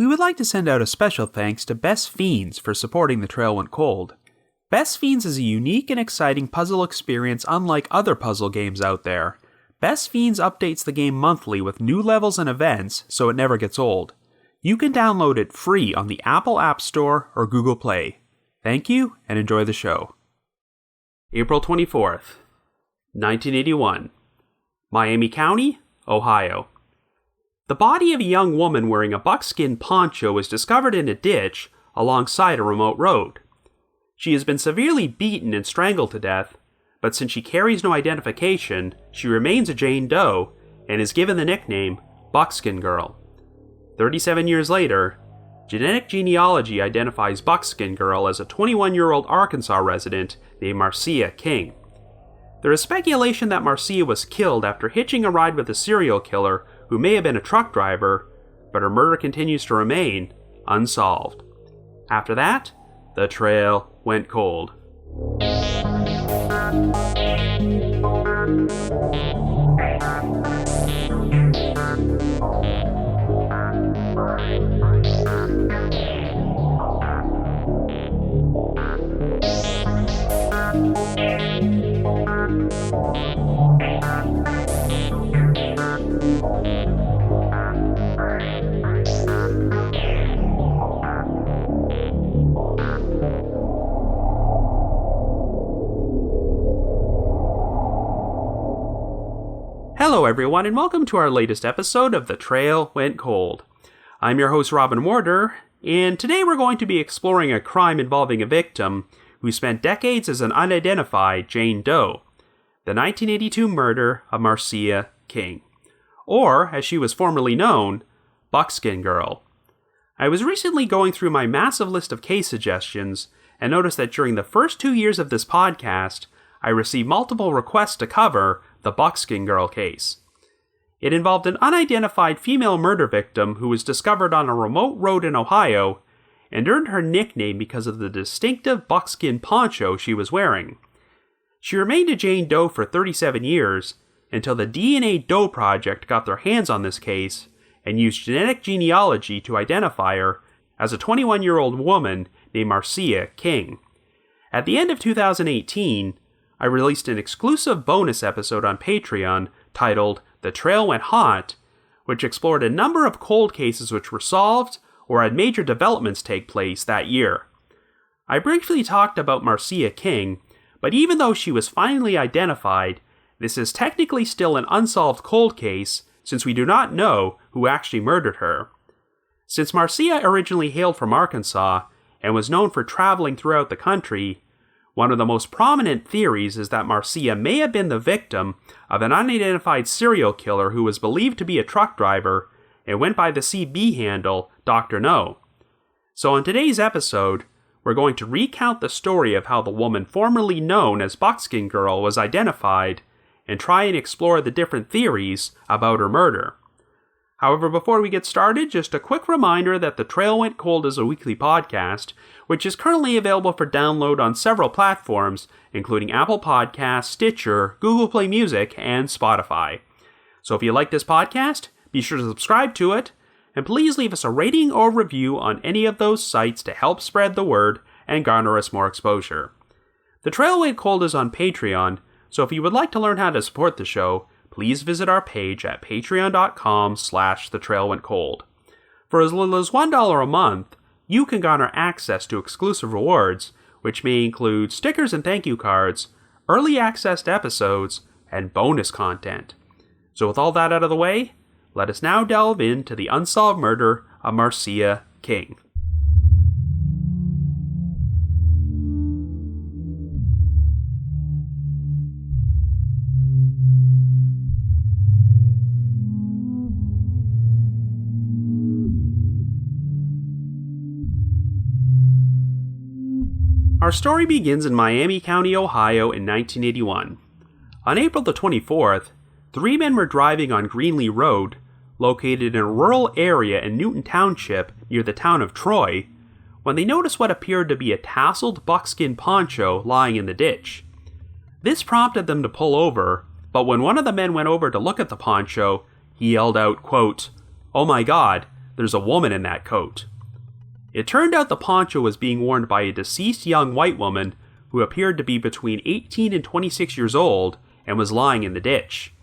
We would like to send out a special thanks to Best Fiends for supporting The Trail Went Cold. Best Fiends is a unique and exciting puzzle experience unlike other puzzle games out there. Best Fiends updates the game monthly with new levels and events, so it never gets old. You can download it free on the Apple App Store or Google Play. Thank you, and enjoy the show. April 24th, 1981. Miami County, Ohio. The body of a young woman wearing a buckskin poncho was discovered in a ditch alongside a remote road. She has been severely beaten and strangled to death, but since she carries no identification, she remains a Jane Doe and is given the nickname Buckskin Girl. 37 years later, genetic genealogy identifies Buckskin Girl as a 21-year-old Arkansas resident named Marcia King. There is speculation that Marcia was killed after hitching a ride with a serial killer who may have been a truck driver, but her murder continues to remain unsolved. After that, the trail went cold. Hello everyone, and welcome to our latest episode of The Trail Went Cold. I'm your host Robin Warder, and today we're going to be exploring a crime involving a victim who spent decades as an unidentified Jane Doe, the 1982 murder of Marcia King, or, as she was formerly known, Buckskin Girl. I was recently going through my massive list of case suggestions and noticed that during the first 2 years of this podcast, I received multiple requests to cover the Buckskin Girl case. It involved an unidentified female murder victim who was discovered on a remote road in Ohio and earned her nickname because of the distinctive buckskin poncho she was wearing. She remained a Jane Doe for 37 years until the DNA Doe Project got their hands on this case and used genetic genealogy to identify her as a 21-year-old woman named Marcia King. At the end of 2018, I released an exclusive bonus episode on Patreon titled The Trail Went Hot, which explored a number of cold cases which were solved or had major developments take place that year. I briefly talked about Marcia King, but even though she was finally identified, this is technically still an unsolved cold case since we do not know who actually murdered her. Since Marcia originally hailed from Arkansas and was known for traveling throughout the country, one of the most prominent theories is that Marcia may have been the victim of an unidentified serial killer who was believed to be a truck driver and went by the CB handle Dr. No. So in today's episode, we're going to recount the story of how the woman formerly known as Buckskin Girl was identified and try and explore the different theories about her murder. However, before we get started, just a quick reminder that The Trail Went Cold is a weekly podcast, which is currently available for download on several platforms, including Apple Podcasts, Stitcher, Google Play Music, and Spotify. So if you like this podcast, be sure to subscribe to it, and please leave us a rating or review on any of those sites to help spread the word and garner us more exposure. The Trail Went Cold is on Patreon, so if you would like to learn how to support the show, please visit our page at patreon.com/thetrailwentcold. For as little as $1 a month, you can garner access to exclusive rewards, which may include stickers and thank you cards, early access to episodes, and bonus content. So with all that out of the way, let us now delve into the unsolved murder of Marcia King. Our story begins in Miami County, Ohio in 1981. On April the 24th, 3 men were driving on Greenlee Road, located in a rural area in Newton Township near the town of Troy, when they noticed what appeared to be a tasseled buckskin poncho lying in the ditch. This prompted them to pull over, but when one of the men went over to look at the poncho, he yelled out, quote, "Oh my God, there's a woman in that coat. It turned out the poncho was being worn by a deceased young white woman who appeared to be between 18 and 26 years old and was lying in the ditch.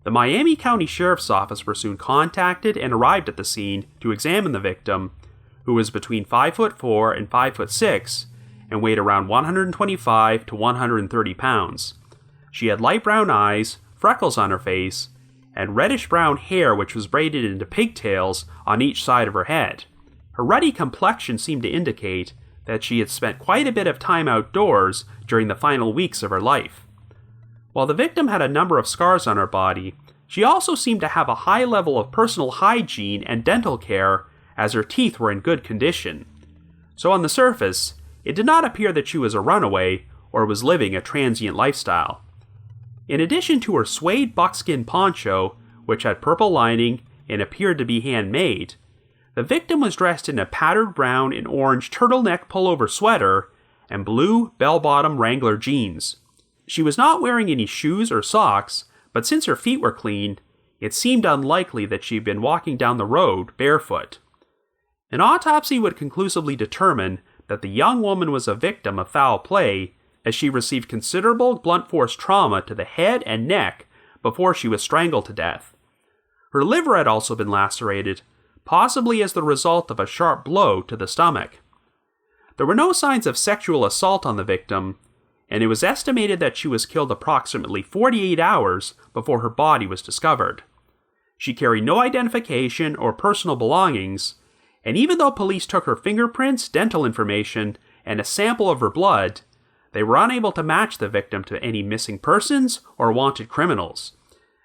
The Miami County Sheriff's Office were soon contacted and arrived at the scene to examine the victim, who was between 5'4" and 5'6" and weighed around 125 to 130 pounds. She had light brown eyes, freckles on her face, and reddish-brown hair which was braided into pigtails on each side of her head. Her ruddy complexion seemed to indicate that she had spent quite a bit of time outdoors during the final weeks of her life. While the victim had a number of scars on her body, she also seemed to have a high level of personal hygiene and dental care, as her teeth were in good condition. So on the surface, it did not appear that she was a runaway or was living a transient lifestyle. In addition to her suede buckskin poncho, which had purple lining and appeared to be handmade, the victim was dressed in a patterned brown and orange turtleneck pullover sweater and blue bell-bottom Wrangler jeans. She was not wearing any shoes or socks, but since her feet were clean, it seemed unlikely that she had been walking down the road barefoot. An autopsy would conclusively determine that the young woman was a victim of foul play, as she received considerable blunt force trauma to the head and neck before she was strangled to death. Her liver had also been lacerated, possibly as the result of a sharp blow to the stomach. There were no signs of sexual assault on the victim, and it was estimated that she was killed approximately 48 hours before her body was discovered. She carried no identification or personal belongings, and even though police took her fingerprints, dental information, and a sample of her blood, they were unable to match the victim to any missing persons or wanted criminals.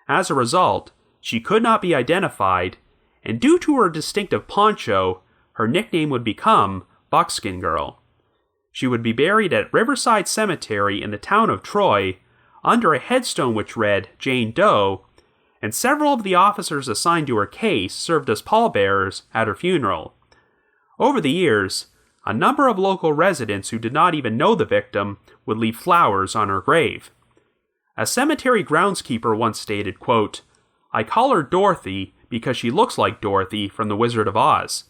As a result, she could not be identified, and due to her distinctive poncho, her nickname would become Buckskin Girl. She would be buried at Riverside Cemetery in the town of Troy, under a headstone which read Jane Doe, and several of the officers assigned to her case served as pallbearers at her funeral. Over the years, a number of local residents who did not even know the victim would leave flowers on her grave. A cemetery groundskeeper once stated, quote, "I call her Dorothy because she looks like Dorothy from The Wizard of Oz.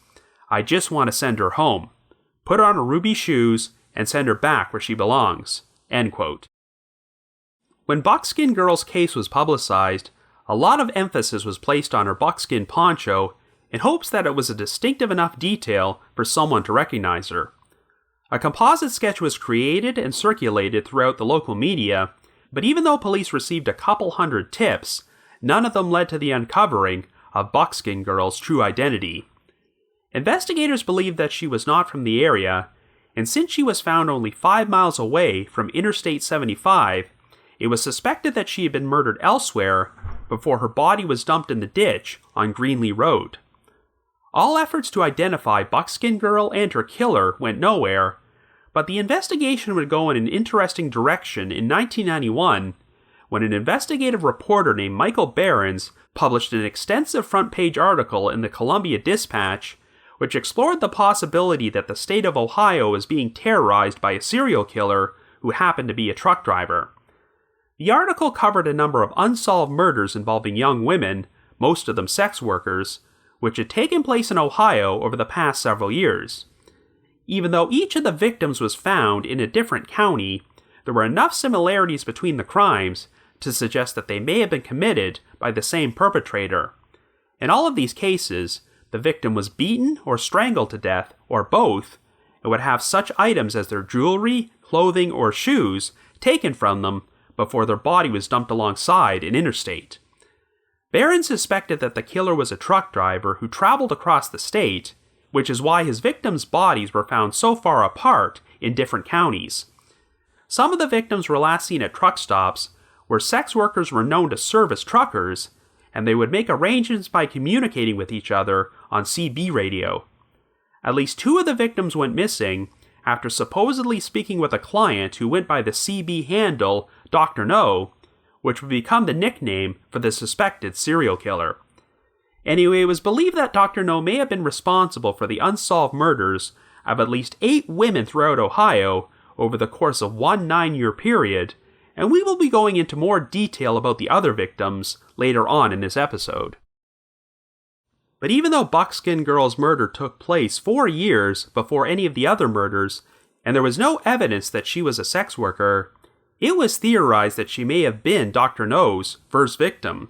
I just want to send her home. Put on her ruby shoes and send her back where she belongs." End quote. When Buckskin Girl's case was publicized, a lot of emphasis was placed on her buckskin poncho in hopes that it was a distinctive enough detail for someone to recognize her. A composite sketch was created and circulated throughout the local media, but even though police received a couple hundred tips, none of them led to the uncovering of Buckskin Girl's true identity. Investigators believed that she was not from the area, and since she was found only 5 miles away from Interstate 75, it was suspected that she had been murdered elsewhere before her body was dumped in the ditch on Greenlee Road. All efforts to identify Buckskin Girl and her killer went nowhere, but the investigation would go in an interesting direction in 1991 when an investigative reporter named Michael Behrens published an extensive front-page article in the Columbia Dispatch which explored the possibility that the state of Ohio was being terrorized by a serial killer who happened to be a truck driver. The article covered a number of unsolved murders involving young women, most of them sex workers, which had taken place in Ohio over the past several years. Even though each of the victims was found in a different county, there were enough similarities between the crimes to suggest that they may have been committed by the same perpetrator. In all of these cases, the victim was beaten or strangled to death, or both, and would have such items as their jewelry, clothing, or shoes taken from them before their body was dumped alongside an interstate. Barron suspected that the killer was a truck driver who traveled across the state, which is why his victims' bodies were found so far apart in different counties. Some of the victims were last seen at truck stops, where sex workers were known to serve as truckers, and they would make arrangements by communicating with each other on CB radio. At least 2 of the victims went missing after supposedly speaking with a client who went by the CB handle Dr. No, which would become the nickname for the suspected serial killer. Anyway, it was believed that Dr. No may have been responsible for the unsolved murders of at least 8 women throughout Ohio over the course of one 9-year period, and we will be going into more detail about the other victims later on in this episode. But even though Buckskin Girl's murder took place 4 years before any of the other murders, and there was no evidence that she was a sex worker, it was theorized that she may have been Dr. No's first victim.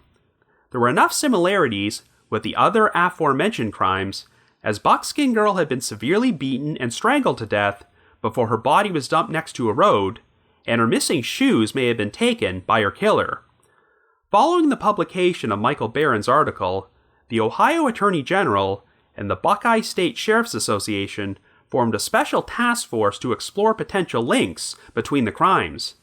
There were enough similarities with the other aforementioned crimes, as Buckskin Girl had been severely beaten and strangled to death before her body was dumped next to a road, and her missing shoes may have been taken by her killer. Following the publication of Michael Barron's article, the Ohio Attorney General and the Buckeye State Sheriff's Association formed a special task force to explore potential links between the crimes.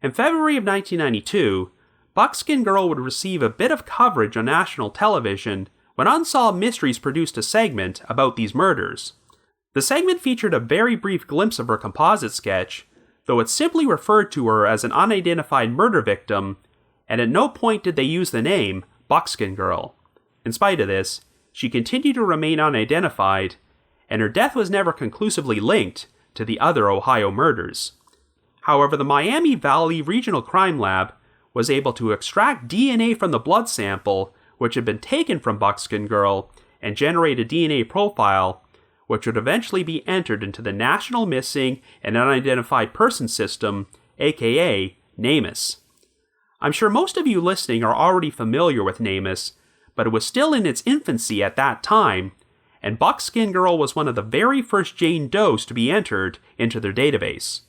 In February of 1992, Buckskin Girl would receive a bit of coverage on national television when Unsolved Mysteries produced a segment about these murders. The segment featured a very brief glimpse of her composite sketch, though it simply referred to her as an unidentified murder victim, and at no point did they use the name Buckskin Girl. In spite of this, she continued to remain unidentified, and her death was never conclusively linked to the other Ohio murders. However, the Miami Valley Regional Crime Lab was able to extract DNA from the blood sample which had been taken from Buckskin Girl and generate a DNA profile which would eventually be entered into the National Missing and Unidentified Person System, aka NamUs. I'm sure most of you listening are already familiar with NamUs, but it was still in its infancy at that time, and Buckskin Girl was one of the very first Jane Does to be entered into their database.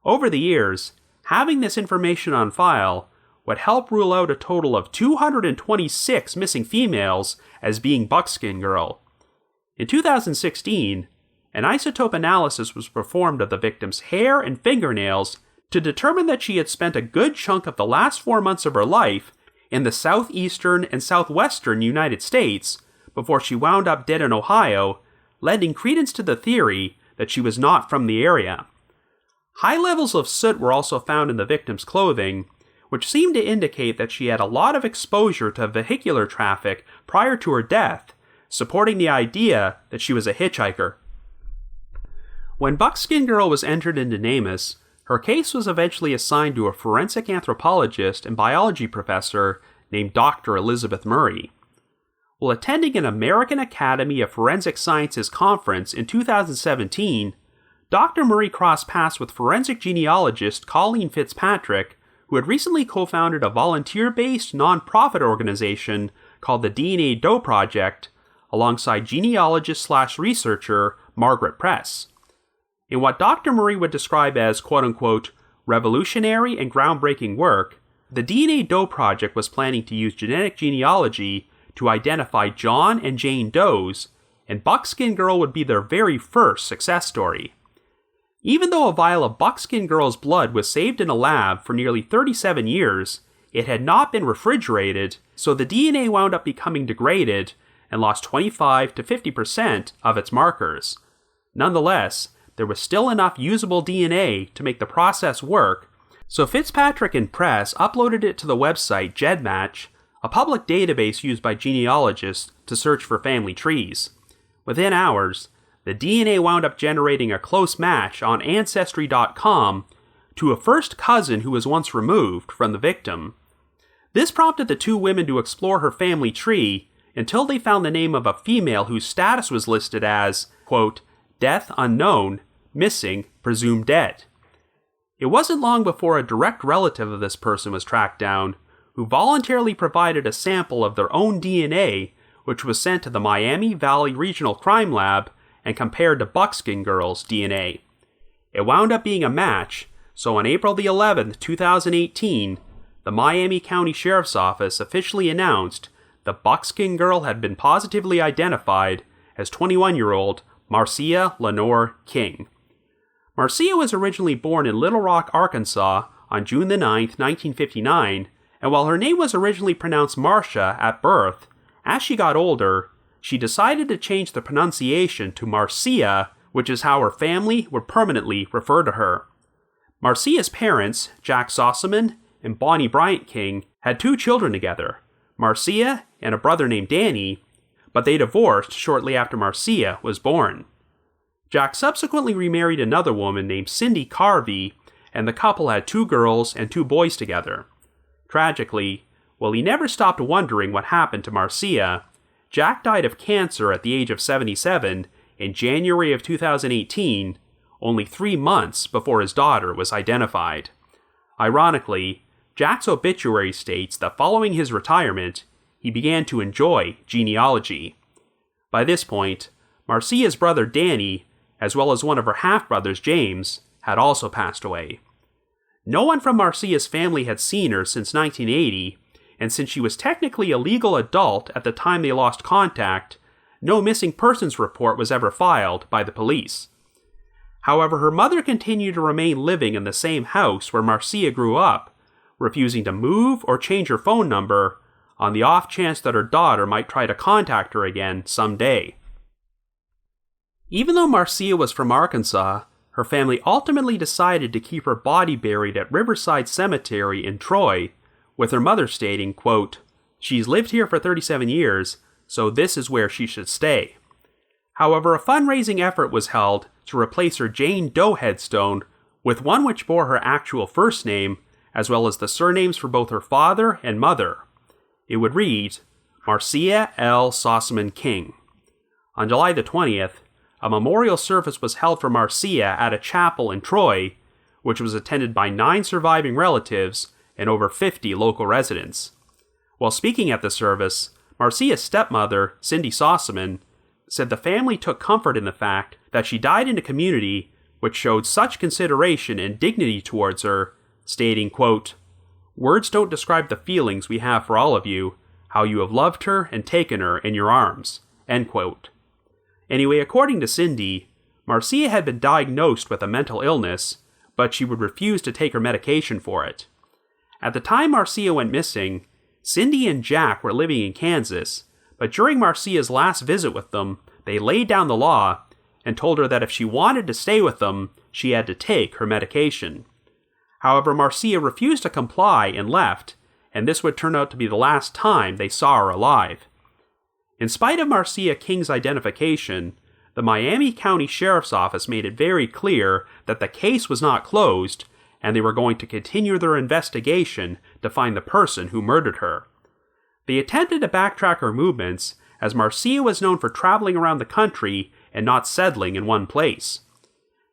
Over the years, having this information on file would help rule out a total of 226 missing females as being Buckskin Girl. In 2016, an isotope analysis was performed of the victim's hair and fingernails to determine that she had spent a good chunk of the last 4 months of her life in the southeastern and southwestern United States before she wound up dead in Ohio, lending credence to the theory that she was not from the area. High levels of soot were also found in the victim's clothing, which seemed to indicate that she had a lot of exposure to vehicular traffic prior to her death, supporting the idea that she was a hitchhiker. When Buckskin Girl was entered into NamUs, her case was eventually assigned to a forensic anthropologist and biology professor named Dr. Elizabeth Murray. While attending an American Academy of Forensic Sciences conference in 2017, Dr. Murray crossed paths with forensic genealogist Colleen Fitzpatrick, who had recently co-founded a volunteer-based non-profit organization called the DNA Doe Project, alongside genealogist/researcher Margaret Press. In what Dr. Murray would describe as quote-unquote revolutionary and groundbreaking work, the DNA Doe Project was planning to use genetic genealogy to identify John and Jane Does, and Buckskin Girl would be their very first success story. Even though a vial of Buckskin Girl's blood was saved in a lab for nearly 37 years, it had not been refrigerated, so the DNA wound up becoming degraded and lost 25 to 50% of its markers. Nonetheless, there was still enough usable DNA to make the process work, so Fitzpatrick and Press uploaded it to the website GEDmatch, a public database used by genealogists to search for family trees. Within hours, the DNA wound up generating a close match on Ancestry.com to a first cousin who was once removed from the victim. This prompted the two women to explore her family tree until they found the name of a female whose status was listed as, quote, death unknown, missing, presumed dead. It wasn't long before a direct relative of this person was tracked down, who voluntarily provided a sample of their own DNA, which was sent to the Miami Valley Regional Crime Lab and compared to Buckskin Girl's DNA. It wound up being a match, so on April the 11th, 2018, the Miami County Sheriff's Office officially announced that Buckskin Girl had been positively identified as 21-year-old Marcia King. Marcia was originally born in Little Rock, Arkansas on June the 9th, 1959, and while her name was originally pronounced Marcia at birth, as she got older, she decided to change the pronunciation to Marcia, which is how her family would permanently refer to her. Marcia's parents, Jack Sossaman and Bonnie Bryant King, had 2 children together, Marcia and a brother named Danny, but they divorced shortly after Marcia was born. Jack subsequently remarried another woman named Cindy Carvey, and the couple had 2 girls and 2 boys together. Tragically, while he never stopped wondering what happened to Marcia, Jack died of cancer at the age of 77 in January of 2018, only 3 months before his daughter was identified. Ironically, Jack's obituary states that following his retirement, he began to enjoy genealogy. By this point, Marcia's brother Danny, as well as one of her half-brothers James, had also passed away. No one from Marcia's family had seen her since 1980, and since she was technically a legal adult at the time they lost contact, no missing persons report was ever filed by the police. However, her mother continued to remain living in the same house where Marcia grew up, refusing to move or change her phone number on the off chance that her daughter might try to contact her again someday. Even though Marcia was from Arkansas, her family ultimately decided to keep her body buried at Riverside Cemetery in Troy, with her mother stating, quote, "She's lived here for 37 years, so this is where she should stay." However, a fundraising effort was held to replace her Jane Doe headstone with one which bore her actual first name, as well as the surnames for both her father and mother. It would read, Marcia L. Sossaman King. On July the 20th, a memorial service was held for Marcia at a chapel in Troy, which was attended by 9 surviving relatives and over 50 local residents. While speaking at the service, Marcia's stepmother, Cindy Sossaman, said the family took comfort in the fact that she died in a community which showed such consideration and dignity towards her, stating, quote, "Words don't describe the feelings we have for all of you, how you have loved her and taken her in your arms," end quote. Anyway, according to Cindy, Marcia had been diagnosed with a mental illness, but she would refuse to take her medication for it. At the time Marcia went missing, Cindy and Jack were living in Kansas, but during Marcia's last visit with them, they laid down the law and told her that if she wanted to stay with them, she had to take her medication. However, Marcia refused to comply and left, and this would turn out to be the last time they saw her alive. In spite of Marcia King's identification, the Miami County Sheriff's Office made it very clear that the case was not closed, and they were going to continue their investigation to find the person who murdered her. They attempted to backtrack her movements, as Marcia was known for traveling around the country and not settling in one place.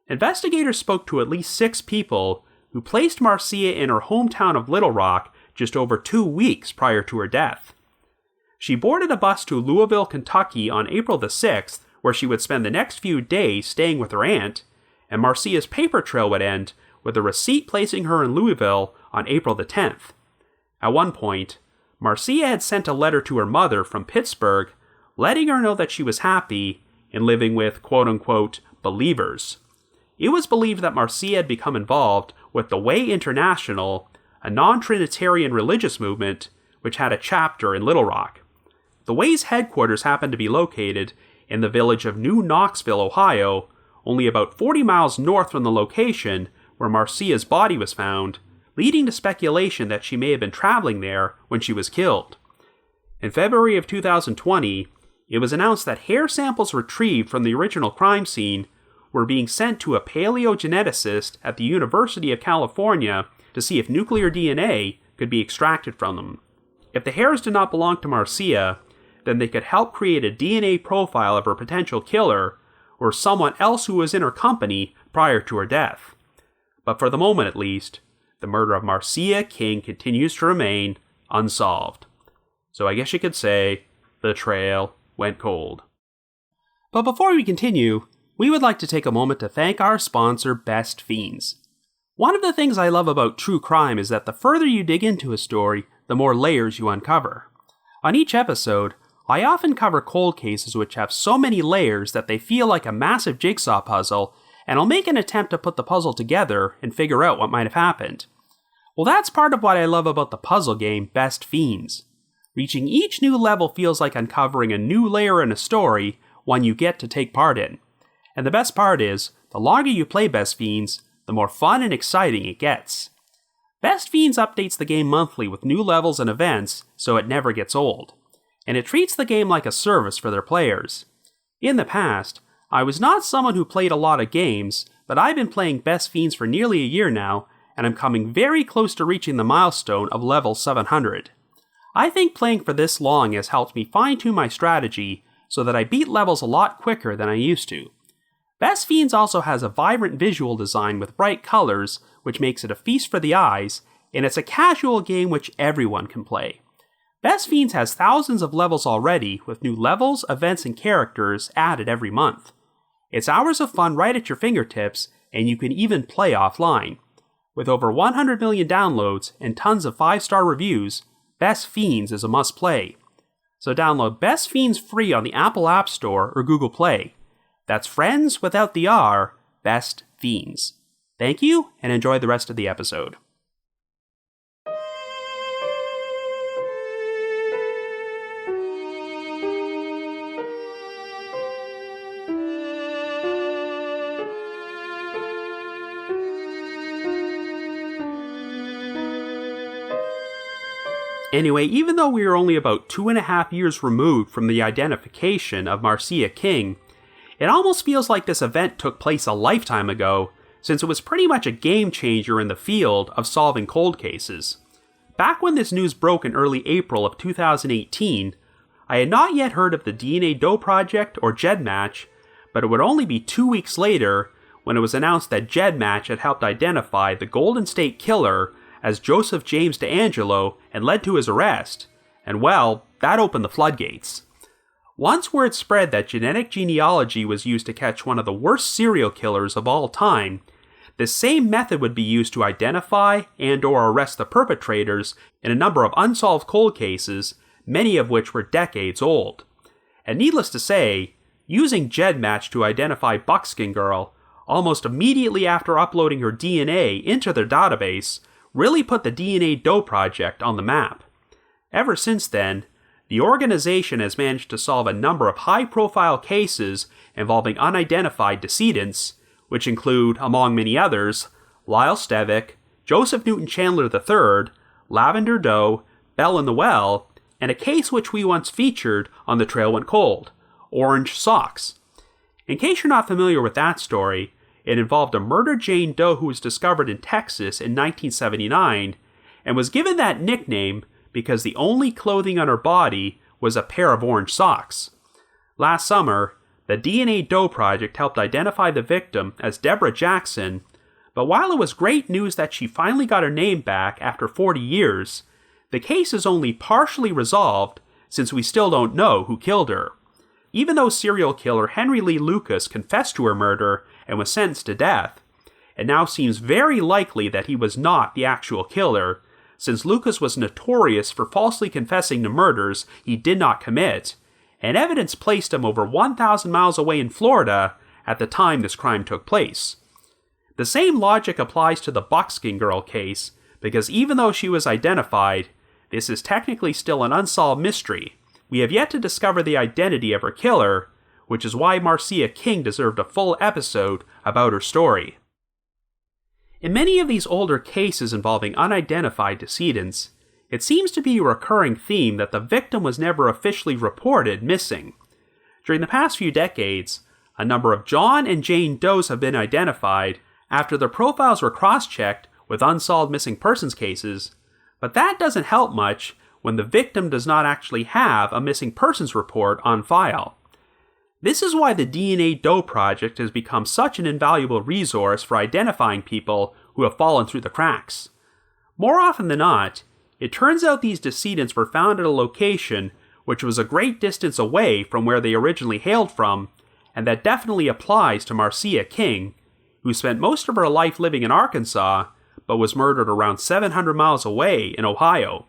Investigators spoke to at least 6 people who placed Marcia in her hometown of Little Rock just over 2 weeks prior to her death. She boarded a bus to Louisville, Kentucky on April the 6th, where she would spend the next few days staying with her aunt, and Marcia's paper trail would end with a receipt placing her in Louisville on April the 10th. At one point, Marcia had sent a letter to her mother from Pittsburgh, letting her know that she was happy and living with quote-unquote believers. It was believed that Marcia had become involved with the Way International, a non-Trinitarian religious movement which had a chapter in Little Rock. The Way's headquarters happened to be located in the village of New Knoxville, Ohio, only about 40 miles north from the location where Marcia's body was found, leading to speculation that she may have been traveling there when she was killed. In February of 2020, it was announced that hair samples retrieved from the original crime scene were being sent to a paleogeneticist at the University of California to see if nuclear DNA could be extracted from them. If the hairs did not belong to Marcia, then they could help create a DNA profile of her potential killer or someone else who was in her company prior to her death. But for the moment at least, the murder of Marcia King continues to remain unsolved. So I guess you could say, the trail went cold. But before we continue, we would like to take a moment to thank our sponsor, Best Fiends. One of the things I love about true crime is that the further you dig into a story, the more layers you uncover. On each episode, I often cover cold cases which have so many layers that they feel like a massive jigsaw puzzle, and I'll make an attempt to put the puzzle together and figure out what might have happened. Well, that's part of what I love about the puzzle game Best Fiends. Reaching each new level feels like uncovering a new layer in a story, one you get to take part in. And the best part is, the longer you play Best Fiends, the more fun and exciting it gets. Best Fiends updates the game monthly with new levels and events, so it never gets old. And it treats the game like a service for their players. In the past, I was not someone who played a lot of games, but I've been playing Best Fiends for nearly a year now, and I'm coming very close to reaching the milestone of level 700. I think playing for this long has helped me fine-tune my strategy so that I beat levels a lot quicker than I used to. Best Fiends also has a vibrant visual design with bright colors, which makes it a feast for the eyes, and it's a casual game which everyone can play. Best Fiends has thousands of levels already, with new levels, events, and characters added every month. It's hours of fun right at your fingertips, and you can even play offline. With over 100 million downloads and tons of 5-star reviews, Best Fiends is a must-play. So download Best Fiends free on the Apple App Store or Google Play. That's friends without the R, Best Fiends. Thank you, and enjoy the rest of the episode. Anyway, even though we are only about 2.5 years removed from the identification of Marcia King, it almost feels like this event took place a lifetime ago, since it was pretty much a game changer in the field of solving cold cases. Back when this news broke in early April of 2018, I had not yet heard of the Jane Doe project or GEDmatch, but it would only be 2 weeks later when it was announced that GEDmatch had helped identify the Golden State Killer as Joseph James DeAngelo and led to his arrest, and well, that opened the floodgates. Once word spread that genetic genealogy was used to catch one of the worst serial killers of all time, the same method would be used to identify and/or arrest the perpetrators in a number of unsolved cold cases, many of which were decades old. And needless to say, using GEDmatch to identify Buckskin Girl almost immediately after uploading her DNA into their database really put the Jane Doe project on the map. Ever since then, the organization has managed to solve a number of high-profile cases involving unidentified decedents, which include, among many others, Lyle Stevick, Joseph Newton Chandler III, Lavender Doe, Bell in the Well, and a case which we once featured on The Trail Went Cold, Orange Socks. In case you're not familiar with that story, it involved a murdered Jane Doe who was discovered in Texas in 1979 and was given that nickname because the only clothing on her body was a pair of orange socks. Last summer, the Jane Doe project helped identify the victim as Deborah Jackson, but while it was great news that she finally got her name back after 40 years, the case is only partially resolved since we still don't know who killed her. Even though serial killer Henry Lee Lucas confessed to her murder and was sentenced to death, it now seems very likely that he was not the actual killer, since Lucas was notorious for falsely confessing to murders he did not commit, and evidence placed him over 1,000 miles away in Florida at the time this crime took place. The same logic applies to the Buckskin Girl case, because even though she was identified, this is technically still an unsolved mystery. We have yet to discover the identity of her killer, which is why Marcia King deserved a full episode about her story. In many of these older cases involving unidentified decedents, it seems to be a recurring theme that the victim was never officially reported missing. During the past few decades, a number of John and Jane Does have been identified after their profiles were cross-checked with unsolved missing persons cases, but that doesn't help much when the victim does not actually have a missing persons report on file. This is why the Jane Doe project has become such an invaluable resource for identifying people who have fallen through the cracks. More often than not, it turns out these decedents were found at a location which was a great distance away from where they originally hailed from, and that definitely applies to Marcia King, who spent most of her life living in Arkansas, but was murdered around 700 miles away in Ohio.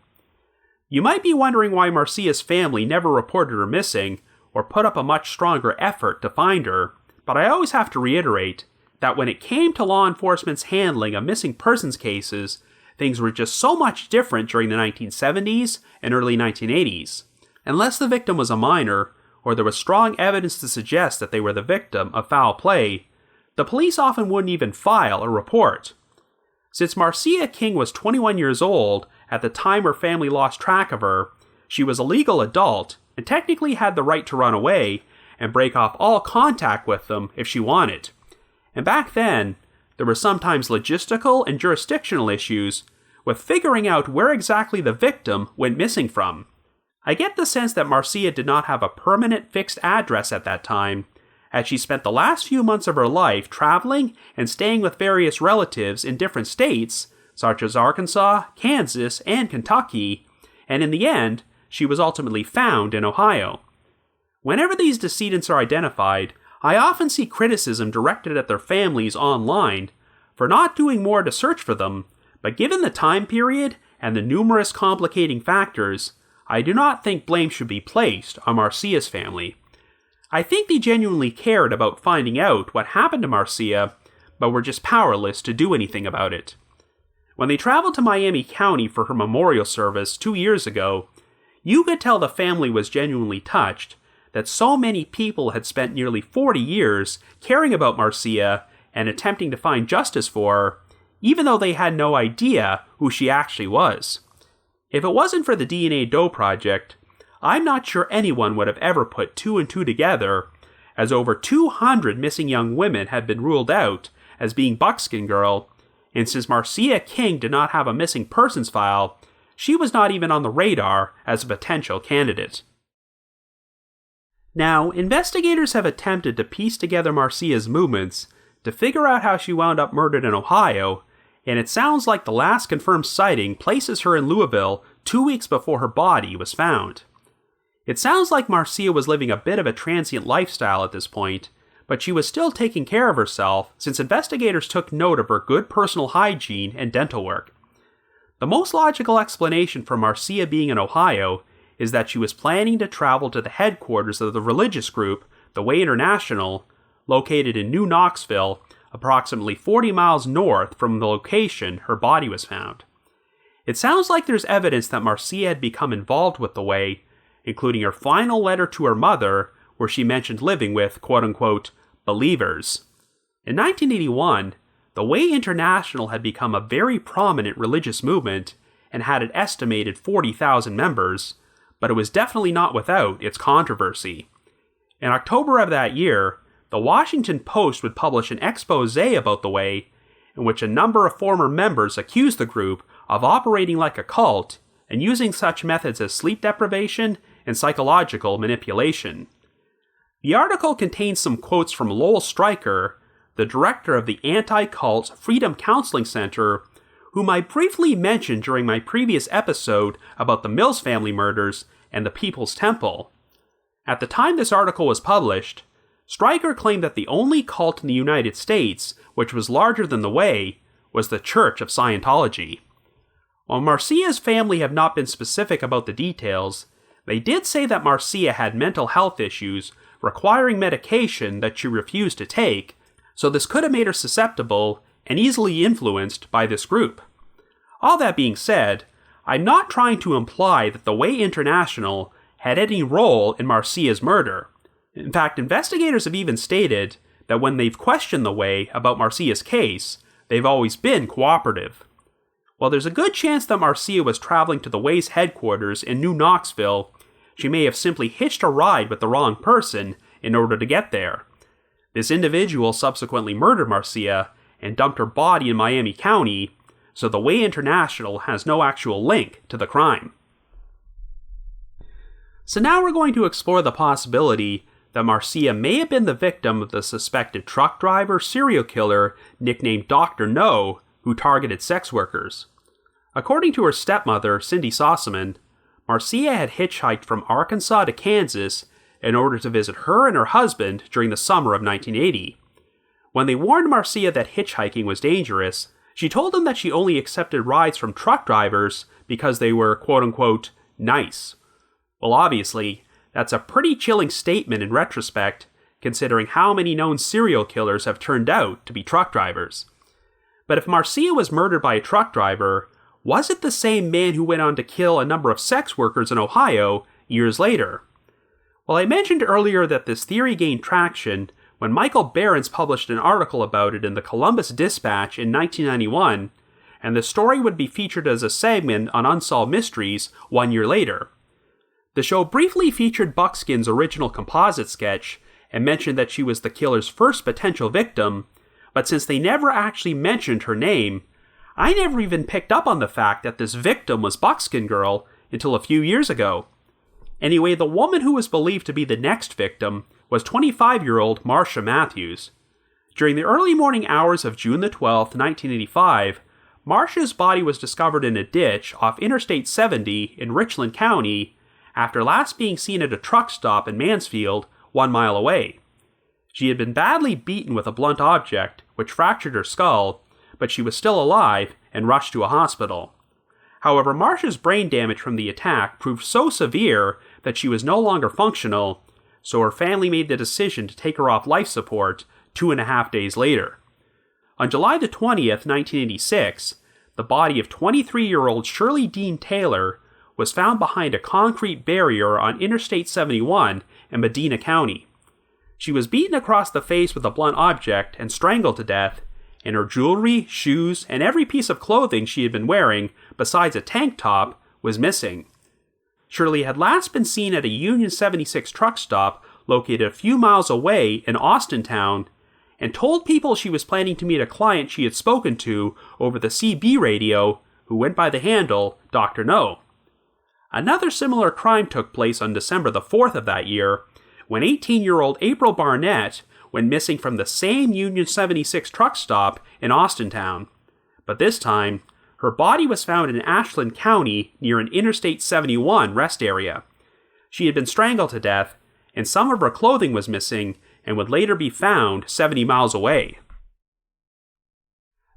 You might be wondering why Marcia's family never reported her missing or put up a much stronger effort to find her, but I always have to reiterate that when it came to law enforcement's handling of missing persons cases, things were just so much different during the 1970s and early 1980s. Unless the victim was a minor, or there was strong evidence to suggest that they were the victim of foul play, the police often wouldn't even file a report. Since Marcia King was 21 years old at the time her family lost track of her, she was a legal adult and technically had the right to run away and break off all contact with them if she wanted. And back then, there were sometimes logistical and jurisdictional issues with figuring out where exactly the victim went missing from. I get the sense that Marcia did not have a permanent fixed address at that time, as she spent the last few months of her life traveling and staying with various relatives in different states, such as Arkansas, Kansas, and Kentucky, and in the end, she was ultimately found in Ohio. Whenever these decedents are identified, I often see criticism directed at their families online for not doing more to search for them, but given the time period and the numerous complicating factors, I do not think blame should be placed on Marcia's family. I think they genuinely cared about finding out what happened to Marcia, but were just powerless to do anything about it. When they traveled to Miami County for her memorial service 2 years ago, you could tell the family was genuinely touched that so many people had spent nearly 40 years caring about Marcia and attempting to find justice for her, even though they had no idea who she actually was. If it wasn't for the Jane Doe project, I'm not sure anyone would have ever put 2 and 2 together, as over 200 missing young women have been ruled out as being Buckskin Girl, and since Marcia King did not have a missing persons file, she was not even on the radar as a potential candidate. Now, investigators have attempted to piece together Marcia's movements to figure out how she wound up murdered in Ohio, and it sounds like the last confirmed sighting places her in Louisville 2 weeks before her body was found. It sounds like Marcia was living a bit of a transient lifestyle at this point, but she was still taking care of herself since investigators took note of her good personal hygiene and dental work. The most logical explanation for Marcia being in Ohio is that she was planning to travel to the headquarters of the religious group, the Way International, located in New Knoxville, approximately 40 miles north from the location her body was found. It sounds like there's evidence that Marcia had become involved with the Way, including her final letter to her mother, where she mentioned living with, quote-unquote, believers. In 1981, the Way International had become a very prominent religious movement and had an estimated 40,000 members, but it was definitely not without its controversy. In October of that year, the Washington Post would publish an expose about the Way, in which a number of former members accused the group of operating like a cult and using such methods as sleep deprivation and psychological manipulation. The article contains some quotes from Lowell Stryker, the director of the Anti-Cult Freedom Counseling Center, whom I briefly mentioned during my previous episode about the Mills family murders and the People's Temple. At the time this article was published, Stryker claimed that the only cult in the United States which was larger than the Way was the Church of Scientology. While Marcia's family have not been specific about the details, they did say that Marcia had mental health issues requiring medication that she refused to take, so this could have made her susceptible and easily influenced by this group. All that being said, I'm not trying to imply that the Way International had any role in Marcia's murder. In fact, investigators have even stated that when they've questioned the Way about Marcia's case, they've always been cooperative. While there's a good chance that Marcia was traveling to the Way's headquarters in New Knoxville, she may have simply hitched a ride with the wrong person in order to get there. This individual subsequently murdered Marcia and dumped her body in Miami County, so the Way International has no actual link to the crime. So now we're going to explore the possibility that Marcia may have been the victim of the suspected truck driver serial killer nicknamed Dr. No, who targeted sex workers. According to her stepmother, Cindy Sossaman, Marcia had hitchhiked from Arkansas to Kansas in order to visit her and her husband during the summer of 1980. When they warned Marcia that hitchhiking was dangerous, she told them that she only accepted rides from truck drivers because they were, quote-unquote, nice. Well, obviously, that's a pretty chilling statement in retrospect, considering how many known serial killers have turned out to be truck drivers. But if Marcia was murdered by a truck driver, was it the same man who went on to kill a number of sex workers in Ohio years later? Well, I mentioned earlier that this theory gained traction when Michael Behrens published an article about it in the Columbus Dispatch in 1991, and the story would be featured as a segment on Unsolved Mysteries 1 year later. The show briefly featured Buckskin's original composite sketch and mentioned that she was the killer's first potential victim, but since they never actually mentioned her name, I never even picked up on the fact that this victim was Buckskin Girl until a few years ago. Anyway, the woman who was believed to be the next victim was 25-year-old Marcia Matthews. During the early morning hours of June the 12th, 1985, Marcia's body was discovered in a ditch off Interstate 70 in Richland County after last being seen at a truck stop in Mansfield, 1 mile away. She had been badly beaten with a blunt object, which fractured her skull, but she was still alive and rushed to a hospital. However, Marcia's brain damage from the attack proved so severe that she was no longer functional, so her family made the decision to take her off life support 2.5 days later. On July the 20th, 1986, the body of 23-year-old Shirley Dean Taylor was found behind a concrete barrier on Interstate 71 in Medina County. She was beaten across the face with a blunt object and strangled to death, and her jewelry, shoes, and every piece of clothing she had been wearing, besides a tank top, was missing. Shirley had last been seen at a Union 76 truck stop located a few miles away in Austintown, and told people she was planning to meet a client she had spoken to over the CB radio who went by the handle Dr. No. Another similar crime took place on December the 4th of that year, when 18-year-old April Barnett went missing from the same Union 76 truck stop in Austintown. But this time, her body was found in Ashland County near an Interstate 71 rest area. She had been strangled to death, and some of her clothing was missing and would later be found 70 miles away.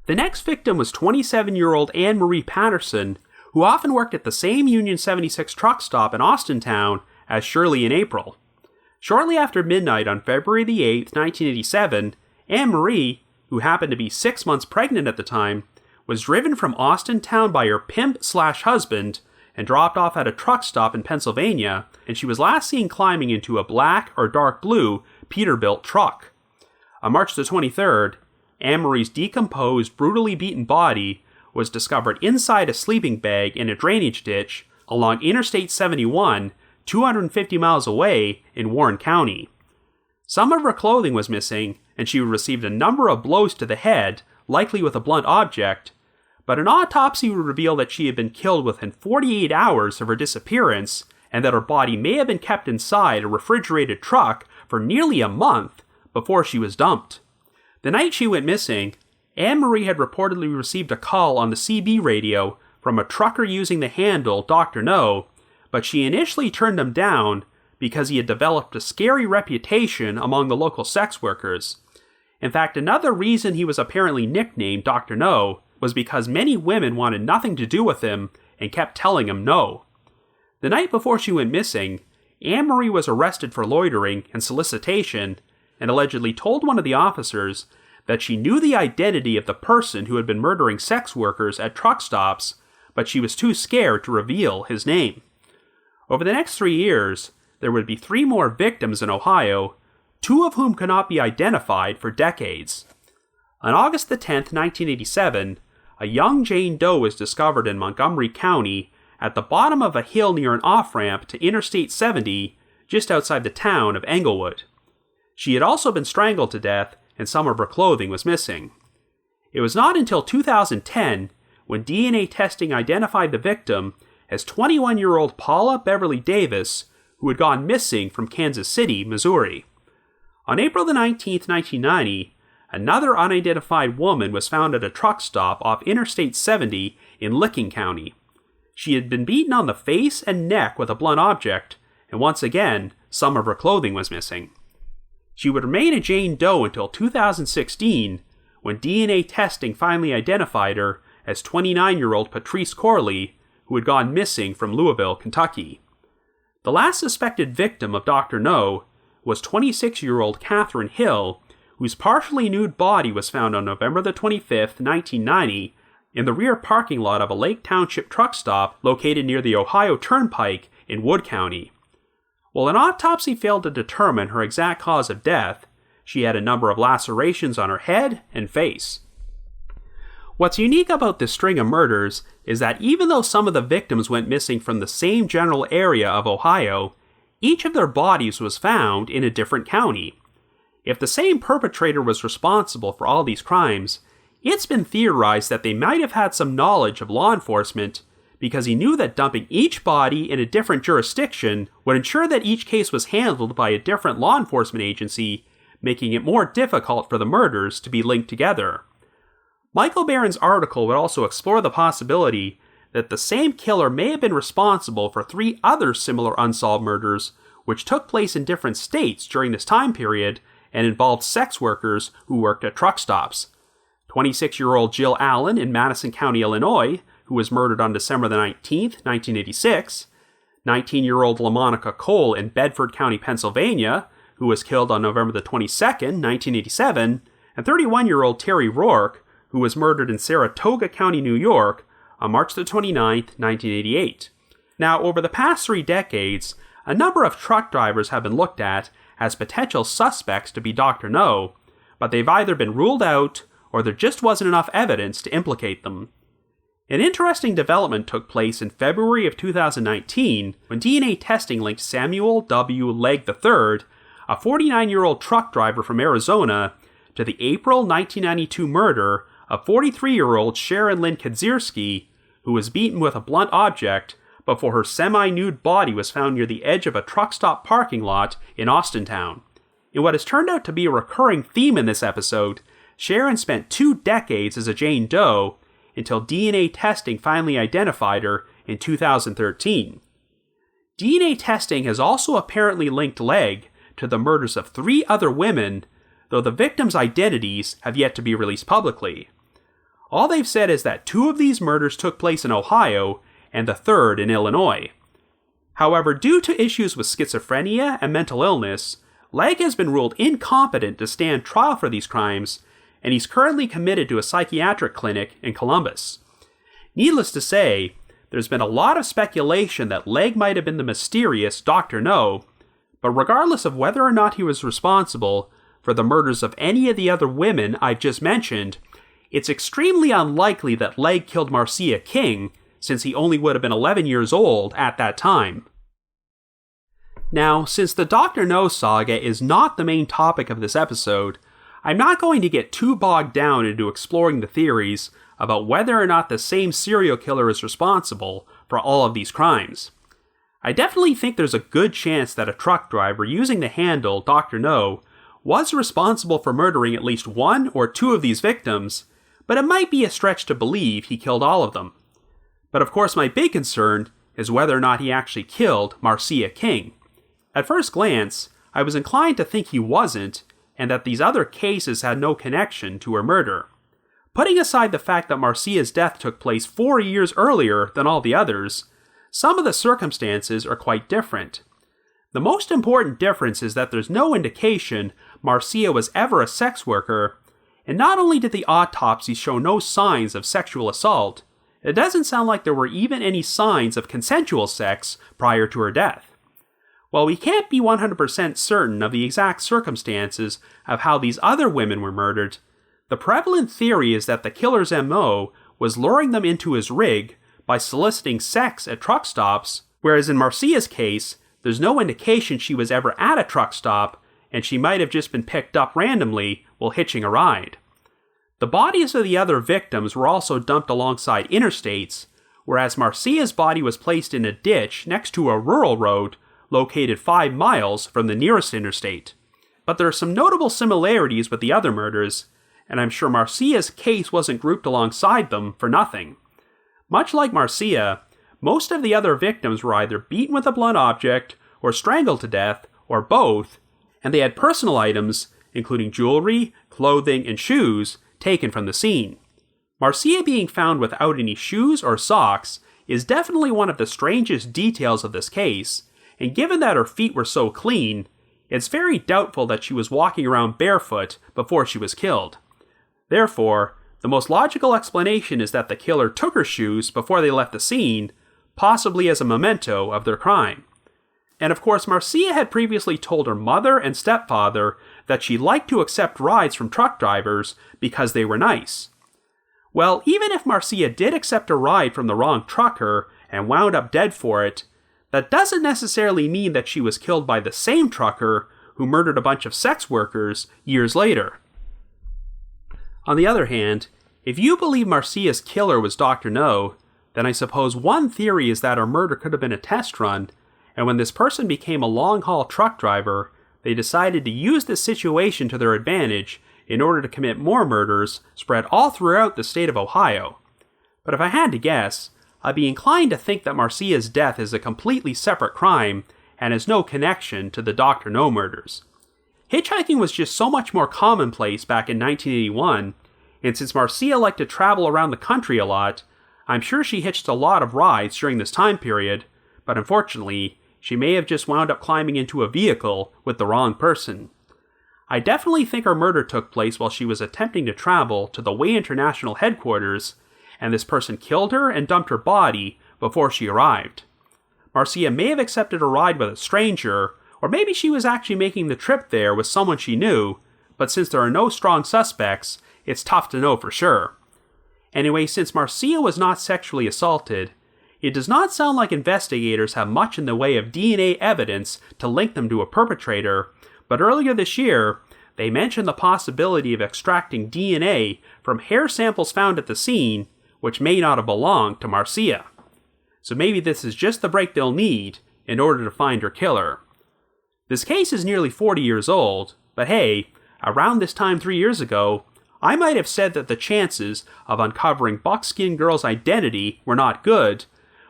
The next victim was 27-year-old Anne Marie Patterson, who often worked at the same Union 76 truck stop in Austintown as Shirley and April. Shortly after midnight on February the 8th, 1987, Anne Marie, who happened to be 6 months pregnant at the time, was driven from Austintown by her pimp/husband and dropped off at a truck stop in Pennsylvania, and she was last seen climbing into a black or dark blue Peterbilt truck. On March the 23rd, Anne Marie's decomposed, brutally beaten body was discovered inside a sleeping bag in a drainage ditch along Interstate 71, 250 miles away in Warren County. Some of her clothing was missing, and she received a number of blows to the head, likely with a blunt object, but an autopsy would reveal that she had been killed within 48 hours of her disappearance, and that her body may have been kept inside a refrigerated truck for nearly a month before she was dumped. The night she went missing, Anne Marie had reportedly received a call on the CB radio from a trucker using the handle Dr. No, but she initially turned him down because he had developed a scary reputation among the local sex workers. In fact, another reason he was apparently nicknamed Dr. No was because many women wanted nothing to do with him and kept telling him no. The night before she went missing, Anne Marie was arrested for loitering and solicitation, and allegedly told one of the officers that she knew the identity of the person who had been murdering sex workers at truck stops, but she was too scared to reveal his name. Over the next 3 years, there would be 3 more victims in Ohio, 2 of whom could not be identified for decades. On August the 10th, 1987, a young Jane Doe was discovered in Montgomery County at the bottom of a hill near an off-ramp to Interstate 70, just outside the town of Englewood. She had also been strangled to death, and some of her clothing was missing. It was not until 2010 when DNA testing identified the victim as 21-year-old Paula Beverly Davis, who had gone missing from Kansas City, Missouri. On April the 19th, 1990, another unidentified woman was found at a truck stop off Interstate 70 in Licking County. She had been beaten on the face and neck with a blunt object, and once again, some of her clothing was missing. She would remain a Jane Doe until 2016, when DNA testing finally identified her as 29-year-old Patrice Corley, who had gone missing from Louisville, Kentucky. The last suspected victim of Dr. No was 26-year-old Catherine Hill, whose partially nude body was found on November the 25th, 1990, in the rear parking lot of a Lake Township truck stop located near the Ohio Turnpike in Wood County. While an autopsy failed to determine her exact cause of death, she had a number of lacerations on her head and face. What's unique about this string of murders is that even though some of the victims went missing from the same general area of Ohio, each of their bodies was found in a different county. If the same perpetrator was responsible for all these crimes, It's been theorized that they might have had some knowledge of law enforcement because he knew that dumping each body in a different jurisdiction would ensure that each case was handled by a different law enforcement agency, making it more difficult for the murders to be linked together. Michael Barron's article would also explore the possibility that the same killer may have been responsible for 3 other similar unsolved murders, which took place in different states during this time period and involved sex workers who worked at truck stops. 26-year-old Jill Allen in Madison County, Illinois, who was murdered on December the 19th, 1986. 19-year-old LaMonica Cole in Bedford County, Pennsylvania, who was killed on November the 22nd, 1987. And 31-year-old Terry Rourke, who was murdered in Saratoga County, New York, on March the 29th, 1988. Now, over the past 3 decades, a number of truck drivers have been looked at as potential suspects to be Dr. No, but they've either been ruled out or there just wasn't enough evidence to implicate them. An interesting development took place in February of 2019 when DNA testing linked Samuel W. Legg III, a 49-year-old truck driver from Arizona, to the April 1992 murder of 43-year-old Sharon Lynn Kadzierski, who was beaten with a blunt object before her semi-nude body was found near the edge of a truck stop parking lot in Austintown. In what has turned out to be a recurring theme in this episode, Sharon spent 2 decades as a Jane Doe until DNA testing finally identified her in 2013. DNA testing has also apparently linked Legg to the murders of 3 other women, though the victims' identities have yet to be released publicly. All they've said is that 2 of these murders took place in Ohio and the 3rd in Illinois. However, due to issues with schizophrenia and mental illness, Legg has been ruled incompetent to stand trial for these crimes, and he's currently committed to a psychiatric clinic in Columbus. Needless to say, there's been a lot of speculation that Legg might have been the mysterious Dr. No, but regardless of whether or not he was responsible for the murders of any of the other women I've just mentioned, it's extremely unlikely that Legg killed Marcia King, since he only would have been 11 years old at that time. Now, since the Dr. No saga is not the main topic of this episode, I'm not going to get too bogged down into exploring the theories about whether or not the same serial killer is responsible for all of these crimes. I definitely think there's a good chance that a truck driver using the handle Dr. No was responsible for murdering at least 1 or 2 of these victims, but it might be a stretch to believe he killed all of them. But of course my big concern is whether or not he actually killed Marcia King. At first glance, I was inclined to think he wasn't, and that these other cases had no connection to her murder. Putting aside the fact that Marcia's death took place 4 years earlier than all the others, some of the circumstances are quite different. The most important difference is that there's no indication Marcia was ever a sex worker, and not only did the autopsies show no signs of sexual assault, it doesn't sound like there were even any signs of consensual sex prior to her death. While we can't be 100% certain of the exact circumstances of how these other women were murdered, the prevalent theory is that the killer's MO was luring them into his rig by soliciting sex at truck stops, whereas in Marcia's case, there's no indication she was ever at a truck stop, and she might have just been picked up randomly while hitching a ride. The bodies of the other victims were also dumped alongside interstates, whereas Marcia's body was placed in a ditch next to a rural road located 5 miles from the nearest interstate. But there are some notable similarities with the other murders, and I'm sure Marcia's case wasn't grouped alongside them for nothing. Much like Marcia, most of the other victims were either beaten with a blunt object, or strangled to death, or both, and they had personal items, including jewelry, clothing, and shoes, taken from the scene. Marcia being found without any shoes or socks is definitely one of the strangest details of this case, and given that her feet were so clean, it's very doubtful that she was walking around barefoot before she was killed. Therefore, the most logical explanation is that the killer took her shoes before they left the scene, possibly as a memento of their crime. And of course, Marcia had previously told her mother and stepfather that she liked to accept rides from truck drivers because they were nice. Well, even if Marcia did accept a ride from the wrong trucker and wound up dead for it, that doesn't necessarily mean that she was killed by the same trucker who murdered a bunch of sex workers years later. On the other hand, If you believe Marcia's killer was Dr. No, then I suppose one theory is that her murder could have been a test run, and when this person became a long-haul truck driver, they decided to use this situation to their advantage in order to commit more murders spread all throughout the state of Ohio. But if I had to guess, I'd be inclined to think that Marcia's death is a completely separate crime and has no connection to the Dr. No murders. Hitchhiking was just so much more commonplace back in 1981, and since Marcia liked to travel around the country a lot, I'm sure she hitched a lot of rides during this time period, but unfortunately, she may have just wound up climbing into a vehicle with the wrong person. I definitely think her murder took place while she was attempting to travel to the Way International headquarters, and this person killed her and dumped her body before she arrived. Marcia may have accepted a ride with a stranger, or maybe she was actually making the trip there with someone she knew, but since there are no strong suspects, it's tough to know for sure. Anyway, since Marcia was not sexually assaulted, it does not sound like investigators have much in the way of DNA evidence to link them to a perpetrator, but earlier this year, they mentioned the possibility of extracting DNA from hair samples found at the scene, which may not have belonged to Marcia. So maybe this is just the break they'll need in order to find her killer. This case is nearly 40 years old, but hey, around this time 3 years ago, I might have said that the chances of uncovering Buckskin Girl's identity were not good,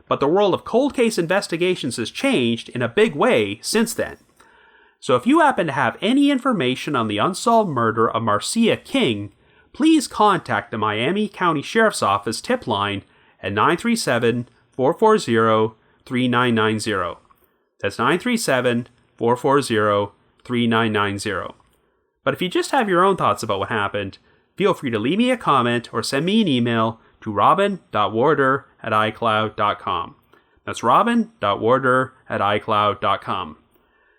but the world of cold case investigations has changed in a big way since then. So if you happen to have any information on the unsolved murder of Marcia King, please contact the Miami County Sheriff's Office tip line at 937-440-3990. That's 937-440-3990. But if you just have your own thoughts about what happened, feel free to leave me a comment or send me an email to robin.warder@icloud.com. That's robin.warder@icloud.com.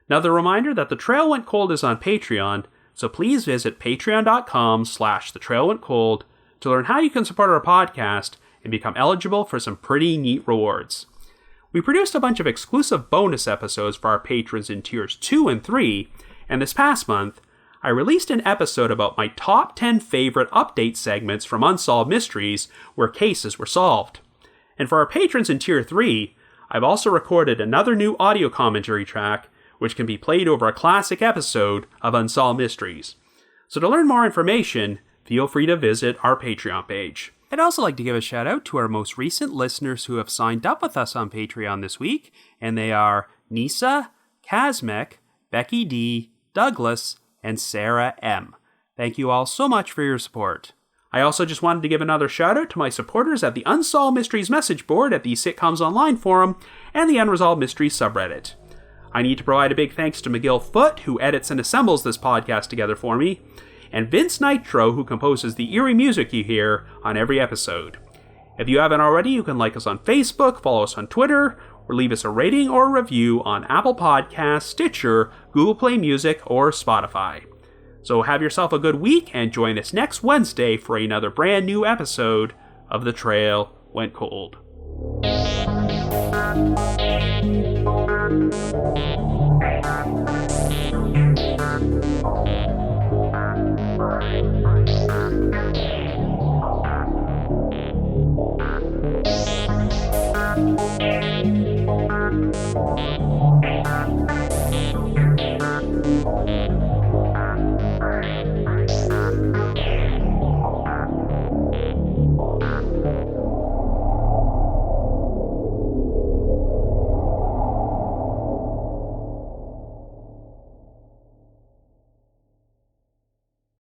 Another reminder that The Trail Went Cold is on Patreon, so please visit patreon.com/thetrailwentcold to learn how you can support our podcast and become eligible for some pretty neat rewards. We produced a bunch of exclusive bonus episodes for our patrons in tiers 2 and 3, and this past month, I released an episode about my top 10 favorite update segments from Unsolved Mysteries where cases were solved. And for our patrons in tier 3, I've also recorded another new audio commentary track which can be played over a classic episode of Unsolved Mysteries. So to learn more information, feel free to visit our Patreon page. I'd also like to give a shout out to our most recent listeners who have signed up with us on Patreon this week, and they are Nisa, Kazmek, Becky D, Douglas, and Sarah M. Thank you all so much for your support. I also just wanted to give another shout out to my supporters at the Unsolved Mysteries message board at the Sitcoms Online forum and the Unresolved Mysteries subreddit. I need to provide a big thanks to McGill Foote, who edits and assembles this podcast together for me, and Vince Nitro, who composes the eerie music you hear on every episode. If you haven't already, you can like us on Facebook, follow us on Twitter, or leave us a rating or a review on Apple Podcasts, Stitcher, Google Play Music, or Spotify. So have yourself a good week and join us next Wednesday for another brand new episode of The Trail Went Cold. Bye.